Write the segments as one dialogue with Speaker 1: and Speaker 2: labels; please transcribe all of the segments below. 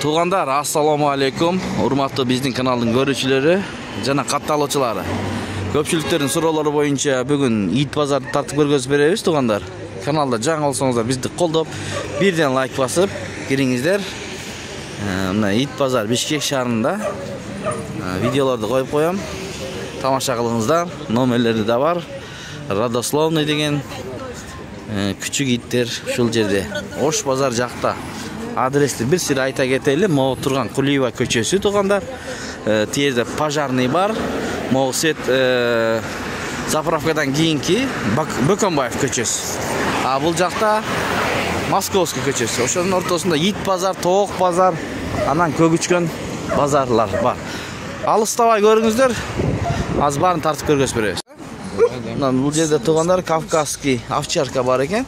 Speaker 1: Tuğandar, assalamu alaikum. Urmatlı bizning kanalın görüşçüleri jana kattalıçılары. Köpçülüklerin soruları boyunca bugün Yiğit Pazar tartып көрgөзүп berебиz Tuğandar. Kanalda жаңы болсоңуздар bizди колдоп, birden like basıp giringizler. Mына Yiğit Pazar Bишкек шаарында видеоларды коюп коям. Тамаша кылыңыздар. Номерлери да бар. Родословный деген küçük иттер ушул жерде. Ош базар жакта. Адресті бір сыр айта кетелі. Моғы тұрған Кулиева көчесі Туғандар. Тиерде пожарный бар. Моғы сет заправкадан кейінки Бөкенбаев көчесі. А бұл жақта Московский көчесі. Ошоның ортасында Yiğit Pazar, Тоғық базар, анан көгүчкөн базарлар бар. Алыстабай көрүңүздөр. Аз барын тартып көргөзүп беребиз. Бұл жерде Туғандар Кавказский овчарка бар екен.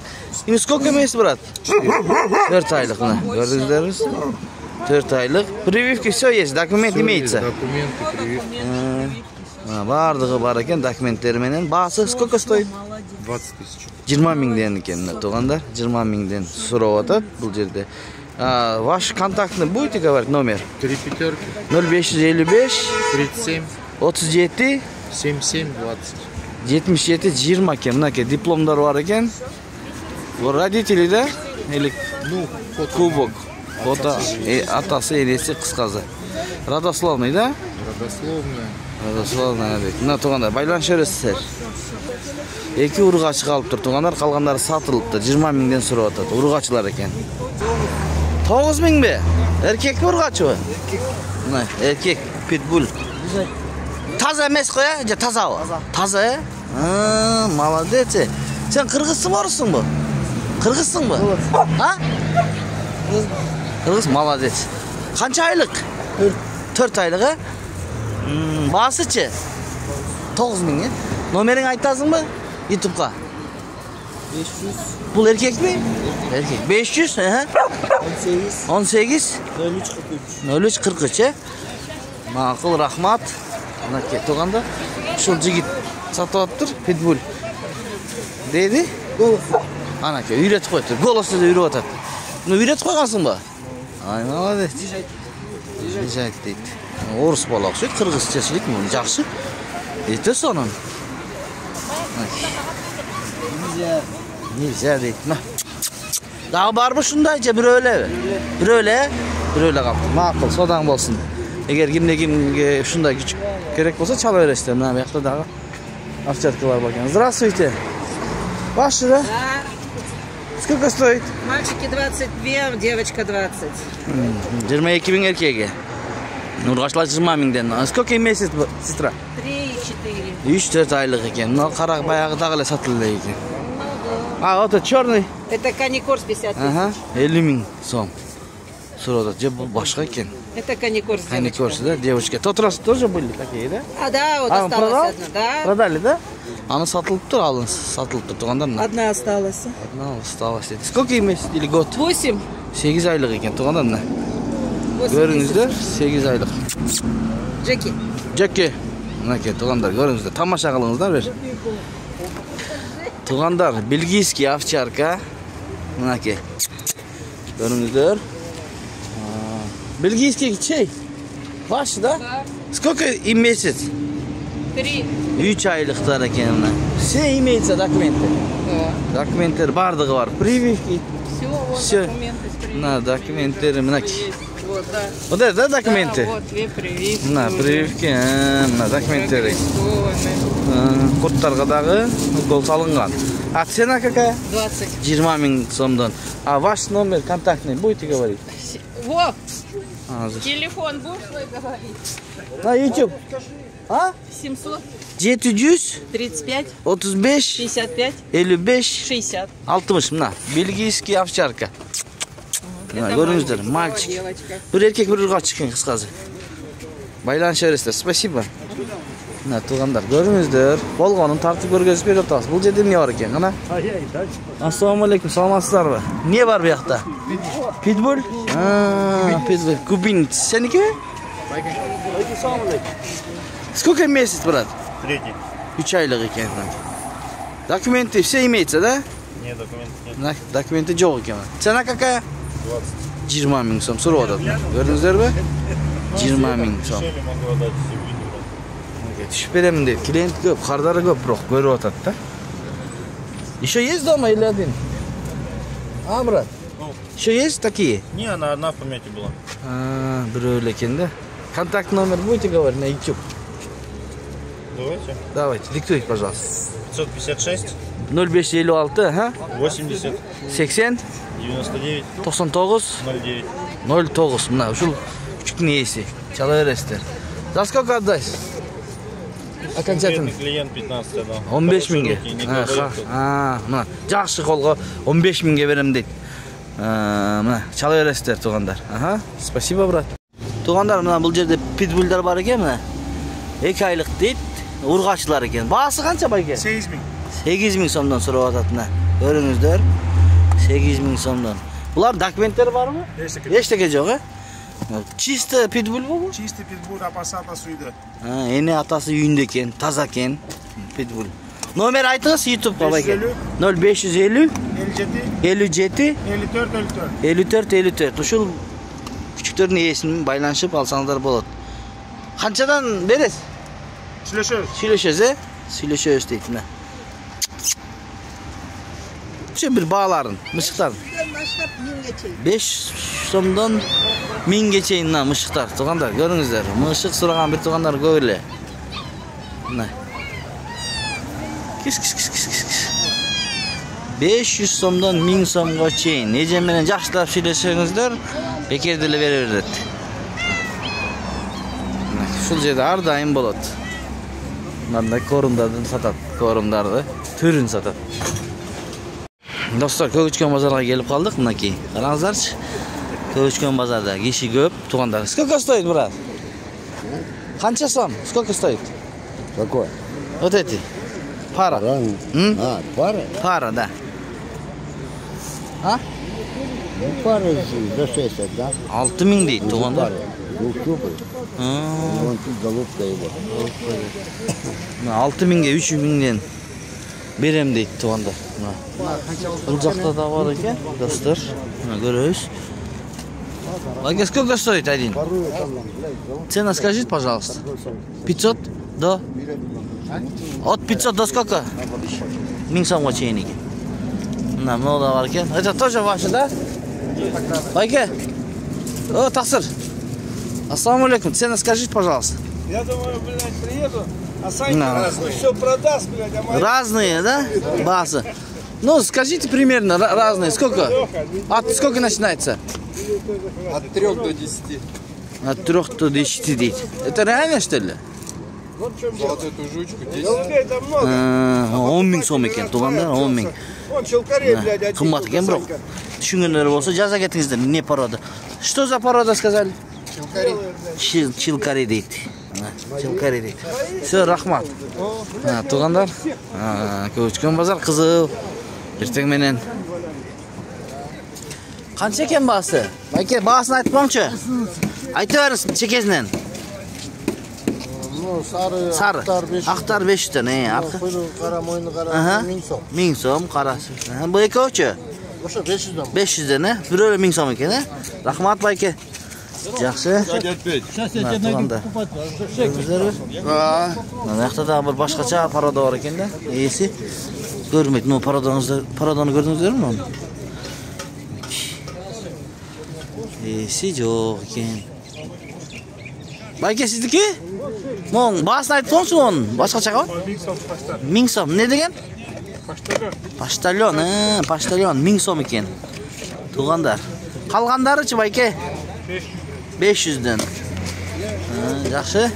Speaker 1: Ими сколько месяц, брат? 4 айлық. Көрдіңіздеріңіз? 4 айлық. Прививки все есть, документ имеется.
Speaker 2: Документы, прививки.
Speaker 1: Бардығы бар екен, документтерменен. Басы сколько стоит?
Speaker 2: 20 тысяч.
Speaker 1: 20 миңден екен, Туғандар. 20 миңден сұрап атат бұл жерде. Ваш контактный будете говорить номер?
Speaker 2: 3 пятерки.
Speaker 1: 0555
Speaker 2: 37
Speaker 1: 37
Speaker 2: 77 20.
Speaker 1: 77-20 екен. Мынаке дипломдар бар екен. Родители, да? Или кубок. Фото атасы, енесі, қысқазы. Родословный, да?
Speaker 2: Родословная.
Speaker 1: Родословная. Мына Туғандар, байланыш өресіздер. 2 урғачы қалып тұр Туғандар, қалғандары сатылыпты. 20 миңден сұрап атады. Урғачылар екен. 9 миң бе? Еркек урғачы ба? Мына, еркек, питбуль. Таза емес қой, же таза о? Таза, молодец. Сен қырғызсың ба, орыссың ба? Қырғызсың ба? Қырғыз, молодец. Қанша айлық? 4 айлық, басы че? 9 миң, номерің айтасың ба? Ютубқа?
Speaker 2: 500.
Speaker 1: Бұл еркек ми? Еркек. 500, 18 03 43, мақыл, рахмат. Мынаке Туғанда ушул жигит сатып атыптыр, питбуль. Дейди? Анаке үйрөтүп коюптур. Голосу да үйрөп атат. Муну үйрөтүп койгансың ба? Ай, молодец. Ежайт дейт. Орус бала окшойт, кыргызчасы дейт, муну жакшы. Эте сонун. Нельзя дейт. Дагы барбы ушундай же бирөө элеби? Бирөө эле калды. Макул, содан болсун. Эгер кимге ушундай күч керек болса чала бересиздер. Мына бuyakta дагы овчаркалар бар экен. Здравствуйте. Ваши, да? Сколько стоит?
Speaker 3: Мальчики 22, девочка 20.
Speaker 1: 22 миң эркеги. Ургачылар 20 миңден. Сколько месяц, сестра?
Speaker 3: 3-4.
Speaker 1: 3-4 айлык экен. Мына кара баягы дагы эле сатылды экен. А, вот это черный.
Speaker 3: Это каникорс 50 тысяч.
Speaker 1: Ага, 50 миң сом. Сурада, же бул башка экен.
Speaker 3: Это каникорс, девочка.
Speaker 1: Каникорс, да, девочка. Тот раз тоже были такие, да?
Speaker 3: Да, вот осталась одна, да.
Speaker 1: Продали, да? Аны сатылыптыр, алын сатылыптыр Туғандар.
Speaker 3: Одна осталась.
Speaker 1: Одна осталась. Сколько им месяц или год?
Speaker 3: 8.
Speaker 1: 8 айлық екен Туғандар. Көріңіздер, 8 айлық. Джеки. Мынаке Туғандар, көріңіздер. Тамаша қылыңыздар бер. Туғандар, бельгийский овчарка. Мынаке. Көріңіздер. Бельгийский чей? Ваш, да? Сколько им месяц?
Speaker 3: 3.
Speaker 1: 3 айлықтар екен. Все имеется документы.
Speaker 3: Да.
Speaker 1: Документтер бардығы бар. Прививки.
Speaker 3: Все, вот документы с прививкой.
Speaker 1: На, документтер, мынаки.
Speaker 3: Вот, да.
Speaker 1: Вот это, да, документы?
Speaker 3: Да, вот, 2 прививки.
Speaker 1: На, прививки, на, документтер.
Speaker 3: Арестованы.
Speaker 1: Құрттарға дағы укол салынған. А цена какая?
Speaker 3: 20.
Speaker 1: 20 миң сомдан. А ваш номер контактный будете говорить?
Speaker 3: Вот. Телефон будешь свой говорить?
Speaker 1: На YouTube. А?
Speaker 3: 700
Speaker 1: 700
Speaker 3: 35
Speaker 1: 35
Speaker 3: 55
Speaker 1: 55
Speaker 3: 60.
Speaker 1: 60. Мына, бельгийский овчарка. Мына, көріңіздер, мальчик. Bir erkek bir ırgat çıkın kıskazı. Байланыш өресіздер. Спасибо. Мына, Туғандар, көріңіздер. Болғанын тартып көргөзүп беріп атасыз. Бұл жерде не бар екен, қана? Ассаламу алейкум, саламатсыздар ба? Не бар бұяқта? Питбуль? Питбуль. Кубин. Сенікі ме? Сколько месяц, брат?
Speaker 2: 3.
Speaker 1: 3 айлық екен. Документы все имеется, да?
Speaker 2: Нет, документов нет.
Speaker 1: Документы жоқ екен. Цена какая?
Speaker 2: 20.
Speaker 1: 20 ming so'm so'rayapti. Ko'rdingizlarmi? 20 ming so'm. Tushib beraman deb klient ko'p, xaridori ko'proq ko'ryapti-da. Еще есть дома или один? А, брат? Еще есть такие?
Speaker 4: Не, она одна в помете была.
Speaker 1: Birovlar ekanda. Контакт номер будете говорить на YouTube?
Speaker 4: Давайте.
Speaker 1: Давайте, диктуйте, пожалуйста.
Speaker 4: 556,
Speaker 1: 0556, ага?
Speaker 4: 80,
Speaker 1: 80,
Speaker 4: 99,
Speaker 1: 99,
Speaker 4: 09.
Speaker 1: 09. Мына ушул küçükni esi. Çalaverесиздер. За сколько отдать? Окончательно.
Speaker 4: Клиент 15, да.
Speaker 1: 15 mingga. Mana жақсы қолға 15 mingga берем deydi. Mana çalaverесиздер туғандар. Aha. Спасибо, брат. Туғандар, мына бұл жерде питбульдар бар екен, мына. 2 айлық deydi. Urgaçlar eкен. Bağısı qancha bayke?
Speaker 4: 8 bin.
Speaker 1: 8 ming so'mdan so'rab atadına. Görüngüzler. 8 ming so'mdan. Bular dokumentleri var mı? Hech taka yo'q, ha? Чисто питбуль bu?
Speaker 4: Чистый питбуль, апасы атасы үйде.
Speaker 1: Eni atası uyunda eken, taza eken pitbull. Nomer aytыңыз YouTube'ga bayke. 0550
Speaker 4: 57,
Speaker 1: 57
Speaker 4: 54, 54.
Speaker 1: 54 54. Ушул küçüklerin iyesini baylanışıp alsanızlar болады. Qanchadan beresiz?
Speaker 4: Süleşöz.
Speaker 1: Süleşöz, he? Süleşöz deydi mine. Şu bir bağların, mışıklar. 5 so'mdan 1000 geçeyin lan mışıklar. Tuğanlar, görünüzler. Mışık suragan bir tuğanlar göyle. Ne? Kis. 500 so'mdan 1000 so'mga çeyin. Nece menen жақсылап süleşöňizler, bekerdile verebilir. Şul жерде ар дайым болады. Мындай корумдарды сатат, корумдарды түрүн сатат. Достор, Көкөчкөн базарга келип калдык. Мынакей, караңыздарчы. Көкөчкөн базарда киши көп, тугандар. Сколько стоит, брат? Канча сом? Сколько стоит?
Speaker 5: Какой?
Speaker 1: Вот эти. Пара.
Speaker 5: Пара?
Speaker 1: Пара, да. А?
Speaker 5: Ну, пара за 60, да?
Speaker 1: 6000 дейт, тугандар.
Speaker 5: Двухшубый. Вон тут голубка его.
Speaker 1: 6000'e 3000'den berem deydi tuğanda. Бұл жақта да бар екен, достар. Көрөбүз. Лаге, сколько стоит один? Цена скажите, пожалуйста. 500 до? От 500 до сколько? 1000 сомго чейин екен. Мынау да бар екен. Это тоже ваши, да? Байке. О, тақсыр. Ассаламу алейкум. Цена скажите, пожалуйста.
Speaker 4: Я думаю, блядь, приеду, а Санька все продаст, блядь, а мои...
Speaker 1: Разные, да? Базы. Ну, скажите примерно разные. Сколько? От сколько начинается?
Speaker 2: От 3 до 10.
Speaker 1: От 3 до 10 дейт. Это реально, что ли?
Speaker 2: Вот эту жучку 10.
Speaker 4: Голубей там много.
Speaker 1: 10 миң сом екен, туғандар, 10 миң.
Speaker 4: Вон челкарей, блядь, один.
Speaker 1: Қымбат екен, бро. Түшүнгөндөр болсо жаза кетиңиздер. Не порода? Что за порода сказали? Чилкари дейт. Чилкари дейт. Все, рахмат. Туғандар, Көкөчкөн базар кызыл. Эртең менен. Канча экен баасы? Байке, баасын айтып коңчу. Айтып бериңиз чекесинен.
Speaker 5: Ну, сары,
Speaker 1: Сары. Ақтар 500'тен, аркы.
Speaker 5: Кuyruğu kara, moynu kara, 1000 som.
Speaker 1: 1000 сом, карасы. Бу экөөчү?
Speaker 5: Ошо 500'dan.
Speaker 1: 500'den, бирөө 1000 сом экен, Рахмат байке. Жакшы. Туганда. Мына жакта да бир башкача порода бар экен да. Эси көрмөйт. Ну, пароданы көрдүңүздөрбү? Эси жок экен. Байке, сиздики? Моң, баасын айтып коңчу онун. Башкачага? 1000 сом. Не деген? Поштальон, поштальон 1000 сом экен. Тугандар. Калгандарычы байке? 500'den. Жакшы.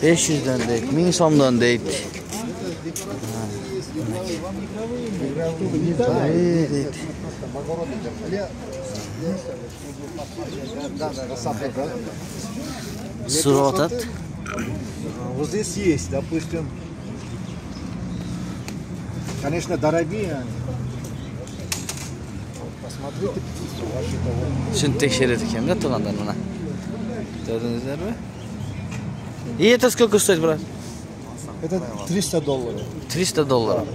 Speaker 1: 500'den дейт, 1000 сомдон дейт. Сурап атат.
Speaker 5: Вот здесь есть, допустим, конечно, дорогие они. Посмотрите птицу вашу того.
Speaker 1: Шын текшерет екен да тугандар мына. Көрдүңүздөрбү? И это сколько стоит, брат?
Speaker 5: Это $300.
Speaker 1: $300.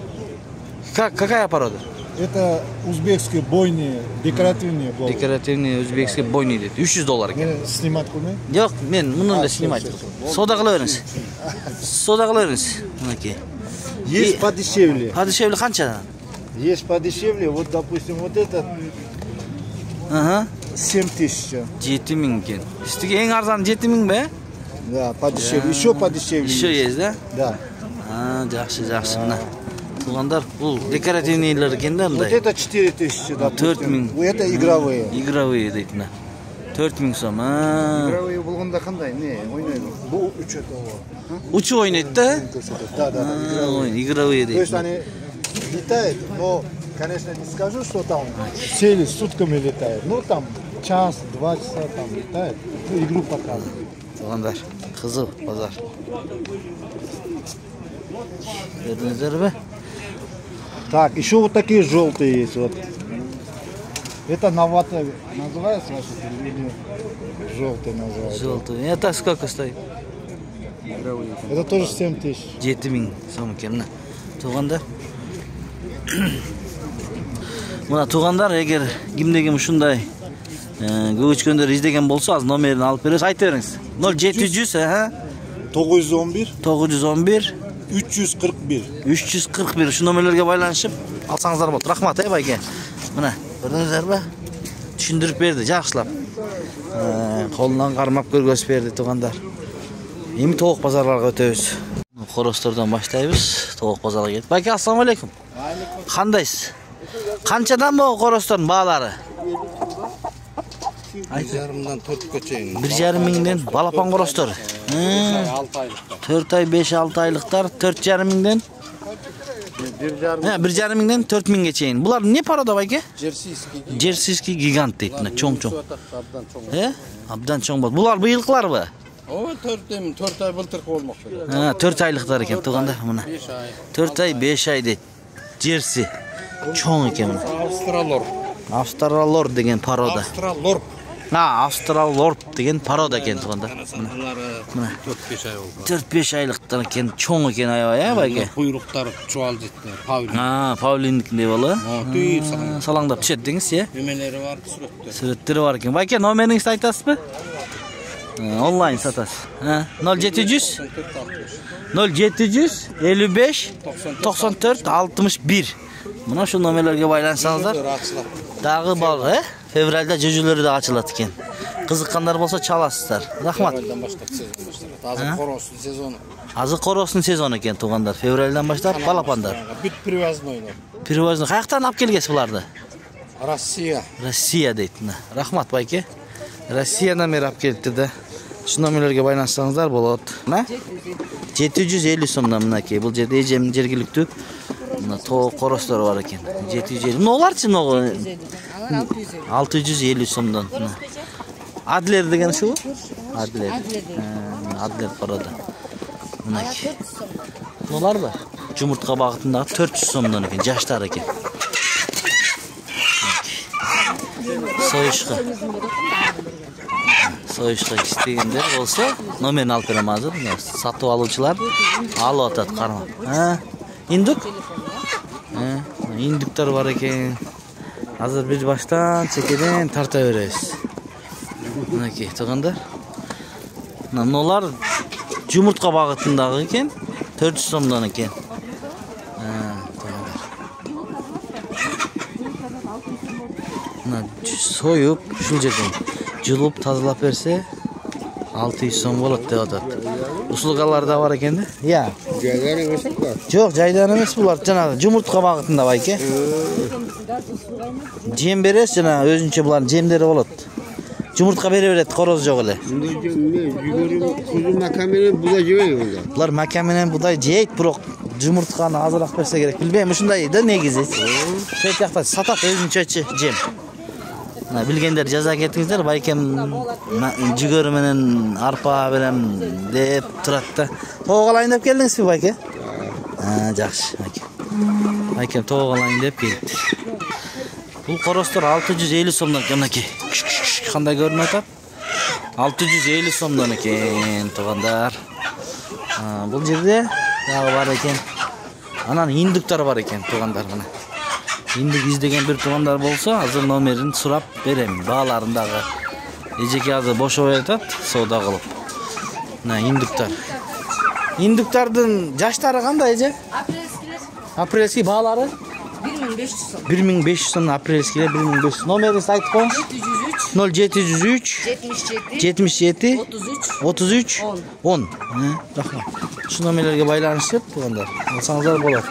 Speaker 1: Какая порода?
Speaker 4: Это узбекские бойни, декоративные голуби.
Speaker 1: Декоративный өзбекский бойный дейді. 300 доллар екен.
Speaker 4: Мені снимать қылмай?
Speaker 1: Жоқ, мен мұны да снимать. Сода қыла беріңіз. Сода қыла беріңіз. Мінекей.
Speaker 5: Есть подешевле.
Speaker 1: Подешевле қанша?
Speaker 5: Есть подешевле. Вот, допустим, вот этот
Speaker 1: Ага.
Speaker 5: 7000.
Speaker 1: 7000 екен. Үстіге ең арзан 7000 бе?
Speaker 5: Да, подешевле. Еще подешевле.
Speaker 1: Еще есть, да?
Speaker 5: Да.
Speaker 1: Жақсы, жақсы. Мына. Туғандар, бұл декоративныйлар екен да,
Speaker 5: Вот
Speaker 1: мындай.
Speaker 5: это 4000, допустим.
Speaker 1: 4000.
Speaker 5: Вот это игровые.
Speaker 1: Игровые дейді мына. 4000 сом.
Speaker 5: Игровые болғанда қандай? Не, ойнайды. Бұл 3 этого.
Speaker 1: Учу ойнайды да?
Speaker 5: Да, да, да.
Speaker 1: Игровые
Speaker 5: То есть
Speaker 1: дейді.
Speaker 5: они летают, но, конечно, не скажу, что там
Speaker 4: Цели сутками летают. Ну там час, 2 часа там летают. Ну, игру показывают.
Speaker 1: Туғандар, қызыл базар. Көрдіңіздер бе?
Speaker 5: Так, еще вот такие желтые есть. Вот.
Speaker 4: Это новато называется ваше телевидение? Желтый называется.
Speaker 1: Желтый. Это сколько стоит?
Speaker 4: Это тоже 7000.
Speaker 1: 7000 сом екен мына. Туғандар. Мына туғандар, егер кимде-ким ушундай көчкөндөр издеген болсо, аз номерин алып бересиз. Айтып бериңиз. 0700
Speaker 5: 911
Speaker 1: 911
Speaker 5: 341.
Speaker 1: 341 ушу номерлерге байланышып алсаңыздар болот. Рахмат, байке. Мына, көрдүңүздөр бе? Түшүндүрүп берди, жакшылап. Колунан кармап көргөзүп берди туғандар. Эми тоок базарларга өтөбүз. Коростордон баштайбыз. Тоок базарга кетип. Байке, ассаламу алейкум. Кандайсыз? Канчадан бу коростордун баалары?
Speaker 2: 1,5-дан 4-кө чейин.
Speaker 1: 1,5 миңден балапан коростор. 4 ай 5-6 айлыктар 4,5 миңден 1,5 миңден 4 миңге чейин. Булар не порода байке? Джерсийский гигант дейт, чоң-чоң. Абдан чоң болот. Булар быйылкыларбы?
Speaker 2: О, 4 ай былтыркы болмокчу.
Speaker 1: 4 айлыктар екен туғандар мына. 4 ай 5 ай дейт. Джерси чоң екен.
Speaker 2: Австралор.
Speaker 1: Австралор деген порода.
Speaker 2: Австралор.
Speaker 1: Австралор деген порода екен туғандар.
Speaker 2: Мына 4-5 ай болду.
Speaker 1: 4-5 айлыктар екен, чоң екен аябай, байке.
Speaker 2: Куйруктар чуал жетти. Павлин.
Speaker 1: Павлиндикиндей боло.
Speaker 2: Түйүп салган.
Speaker 1: Салаңдап түшөт деңиз,
Speaker 2: Немелери бар, сүрөттөр.
Speaker 1: Сүрөттөрү бар екен. Байке, номериңизди айтасызбы? Онлайн сатасыз. 0700 55 94 61. Мына шу номерлерге байлансаңыздар. Дагы бар, февралда жүжүлөрү да ачылат экен. Кызыккандар болсо чаласыздар. Рахмат.
Speaker 2: Февралдан баштап сезон башталат. Азыр коростун сезону.
Speaker 1: Азыр коростун сезону экен тугандар. Февралдан баштап балапандар.
Speaker 2: Бүт привознойлор.
Speaker 1: Привозный. Каяктан алып келгенсиз буларды?
Speaker 2: Россия.
Speaker 1: Россия дейт. Рахмат байке. Россиядан бери алып келипти да. Şu номерлерге байланышсаңыздар болот. 750 сомдон мынакей. Бул жерде эжемдин жергиликтүү мына тоок коростор бар экен. 750. Ноларчы ногу? 650 сомдон. Адлер деген шу? Адлер. Адлер порода. Мынакей. Нолар бар. Жумуртка багытындагы 400 сомдон экен. Жаштар экен. Союшка. Союшка istегендер болсо, номерин алып берем азыр. Сатып алуучулар алып атат кармап. Индук? Индуктар бар экен. Азыр бир баштан чекеден тарта беребиз. Мынакей, тугандар. Мыналар жумуртка багытындагы экен. 400 сомдон экен. Союп, ушул жерден жылып тазалап берсе 600 сом болот деп атат. Услугалар да бар экен да? Я.
Speaker 5: Жайдан емес па?
Speaker 1: Жок, жайдан эмес булар, жанагы жумуртка багытында байке. Жем бересиз, жана өзүнчө булардын жемдери болот. Жумуртка бере берет, короз жок эле.
Speaker 5: Кузу макаменен будай жебейби онда?
Speaker 1: Булар макаменен будай жейт, бирок жумуртканы азыраак берсе керек. Билбейм, ушундай да негизи. Шет жакта сатат өзүнчөчү жем. Билгендер жаза кетиңиздер, байкем жүгөрү менен арпа берем деп турат да. Тоок алайын деп келдиңизби байке? Жакшы, байке. Байкем тоок алайын деп келди. Бул коростор 650 сомдон экен. Кандай көрүнүп атат? 650 сомдон экен, тугандар. Бул жерде дагы бар экен. Анан индуктар бар экен, тугандар мына. Индик издеген бир туугандар болсо, азыр номерин сурап берем. Бааларындагы эжеке азыр бошоп атат, соода кылып. Мына индиктар. Индиктардын жаштары кандай эже? Апрельский баалары
Speaker 3: 1500 сом.
Speaker 1: 1500 сом апрельскилер 1500. Номерин айтып коюңуз. 0703 77 33 10. Рахмат. Şu номерлерге байланышып туугандар. Алсаңыздар болот.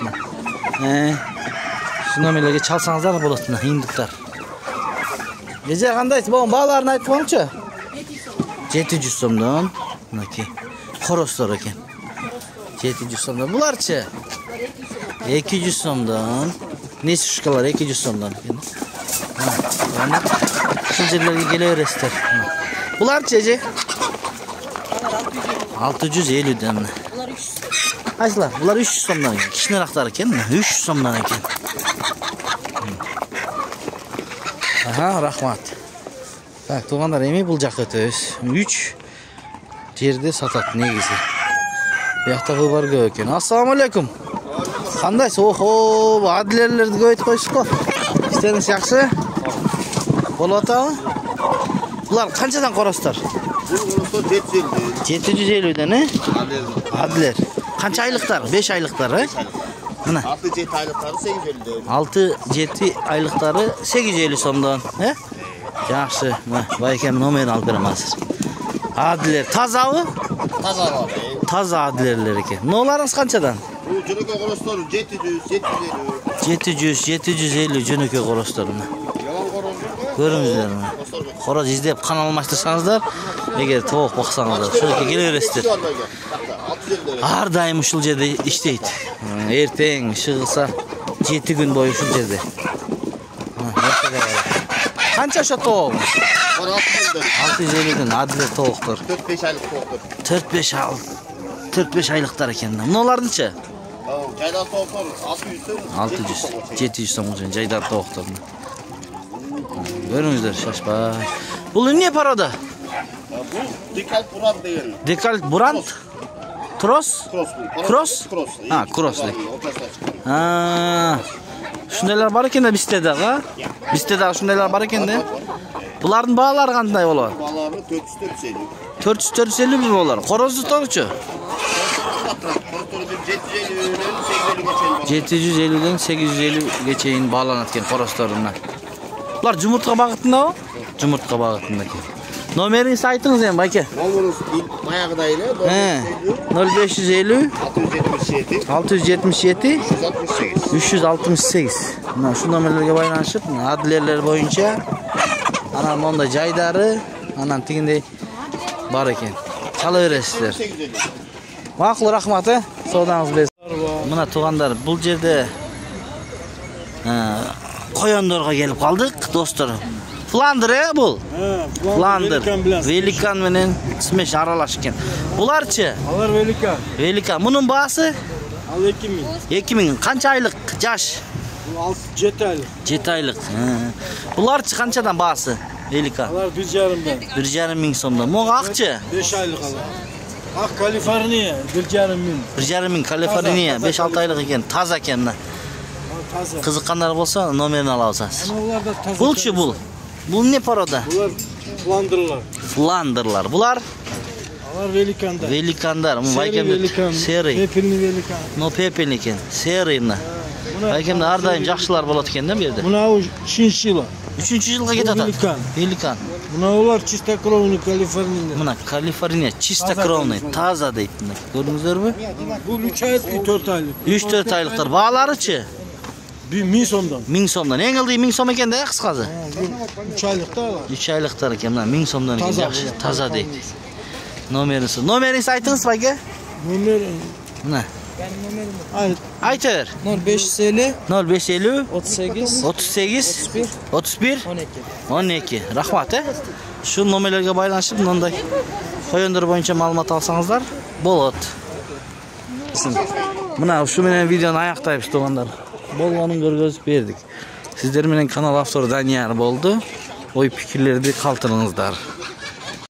Speaker 1: Şu номерлерге чалсаңыздар болот мына индиктар. Эже кандайсыз? Богун бааларын айтып коюңчу. 700 сомдон. Мынакей. Хоростор экен. 700 сомдон. Буларчы? 200 сомдон. Несушкалар 200 сомдон экен. Ушул жерлерге келе бересиздер. Буларчы эже? 650ден. Айсылар, булар 300 сомдон экен. Кичинерактар экен, 300 сомдон экен. Рахмат. Так, туугандар, эми бул жакка өтөбүз. 3 жерде сатат негизи. Буякта выбор көп экен. Ассаламу алейкум. Кандайсыз? Охо, адлерлерди көбөйтүп коюшсузго. Иштериңиз жакшы? Болуп атабы? Булар канчадан коростор? 750ден, Адлер. Канча айлыктар? 5 айлыктар, Мына.
Speaker 5: 6-7 айлыктары 850ден.
Speaker 1: 6-7 айлыктары 850 сомдон, Жакшы. Мына, байкем номерин алып берем азыр. Адлер тазабы?
Speaker 5: Таза бар.
Speaker 1: Таза адлерлер экен. Ноларыңыз канчадан?
Speaker 5: Бул жөнөкөй коростор 700,
Speaker 1: 750 жөнөкөй коростор. Көрүңүздөр. Короз издеп кан алмаштырсаңыздар, эгер тоок баксаңыздар, ошолке келе бересиздер. Ар дайым ушул жерде иштейт. Эртең чыгылса 7 күн бою ушул жерде. Канча ошо тоок? 650ден Адлер тооктор.
Speaker 5: 4-5 айлык тооктор.
Speaker 1: 4-5 айлыктар экен. Мыналардынчы?
Speaker 5: Жайдар тооктор 600,
Speaker 1: 700 сом үчүн жайдар тооктор. Көрүңүздөр, шашпай. Бул эмне порода?
Speaker 5: Бул Декальт Бурант деген.
Speaker 1: Декальт Бурант? Трос? Кросс? Кросс. Ушундайлар бар экен да бизде дагы. Бизде дагы ушундайлар бар экен да. Булардын баалары кандай болот?
Speaker 5: Баалары 400-450.
Speaker 1: 400-450 болор. Корозуторчу? 750ден 850ге чейин бааланат экен корозторунан. Булар жумуртка багытындабы? Жумуртка багытында экен. Номериңизди айтыңыз эми, байке.
Speaker 5: Номерибиз баягыдай эле
Speaker 1: 0550 677 368. Мына ушул номерлерге байланышып, адлерлер боюнча анан мондай жайдары, анан тигиндей бар экен. Чала бересиздер. Макул, рахмат, соодаңыз берсин. Мына туугандар, бул жерде коёндорго келип калдык, достор. Фландер, бул? Фландер. Великан менен смеш аралаш экен. Буларчы?
Speaker 4: Алар великан.
Speaker 1: Великан. Мунун баасы?
Speaker 4: Ал 2000.
Speaker 1: 2000. Канча айлык жаш?
Speaker 4: 7 айлык.
Speaker 1: 7 айлык. Буларчы канчадан баасы? Великан.
Speaker 4: Алар 1,5 миң.
Speaker 1: 1,5 миң сомдон. Муга акчы?
Speaker 4: 5 айлык алар. Ак Калифорния 1,5 миң.
Speaker 1: 1,5 миң Калифорния 5-6 айлык экен. Таза экен мына.
Speaker 4: Таза.
Speaker 1: Кызыккандар болсо номерин алабыз.
Speaker 4: Аларда таза.
Speaker 1: Булчу бул. Бул не порода?
Speaker 4: Булар фландерлар.
Speaker 1: Фландерлар. Булар?
Speaker 4: Алар великандар.
Speaker 1: Великандар. Байкем серый.
Speaker 4: Пепельный великан.
Speaker 1: Но пепельный экен. Серый мына. Байкемде ар дайым жакшылар болот экен да бу жерде.
Speaker 4: Мына 3-чы жылы.
Speaker 1: 3-жылга кетип атат.
Speaker 4: Великан.
Speaker 1: Великан.
Speaker 4: Мына улар чистокровный Калифорния.
Speaker 1: Мына Калифорния чистокровный, таза дейт. Көрдүңүздөрбү?
Speaker 4: Бул 3 айлык, 4 айлык.
Speaker 1: 3-4 айлыктар. Бааларычы?
Speaker 4: 1000 сомдон.
Speaker 1: 1000 сомдон. Эң ылдый 1000 сом экен да, кыскасы.
Speaker 4: 3 айлыкта алар.
Speaker 1: 3 айлыктар экен. Мына 1000 сомдон экен, жакшы, таза дейт. Номериңиз айтыңыз, байке?
Speaker 4: Номер
Speaker 1: Мына. Айт бер.
Speaker 3: 0550
Speaker 1: 0550
Speaker 3: 38
Speaker 1: 38 31
Speaker 3: 12.
Speaker 1: Рахмат, Şu номерлерге байланышып, мындай коёндар боюнча маалымат алсаңыздар болот. Мына ушу менен видеону аяктайбыз, туугандар. Болгонун көргөзүп бердик. Сиздер менен канал автору Данияр болду. Ой пикирлерди калтырыңыздар.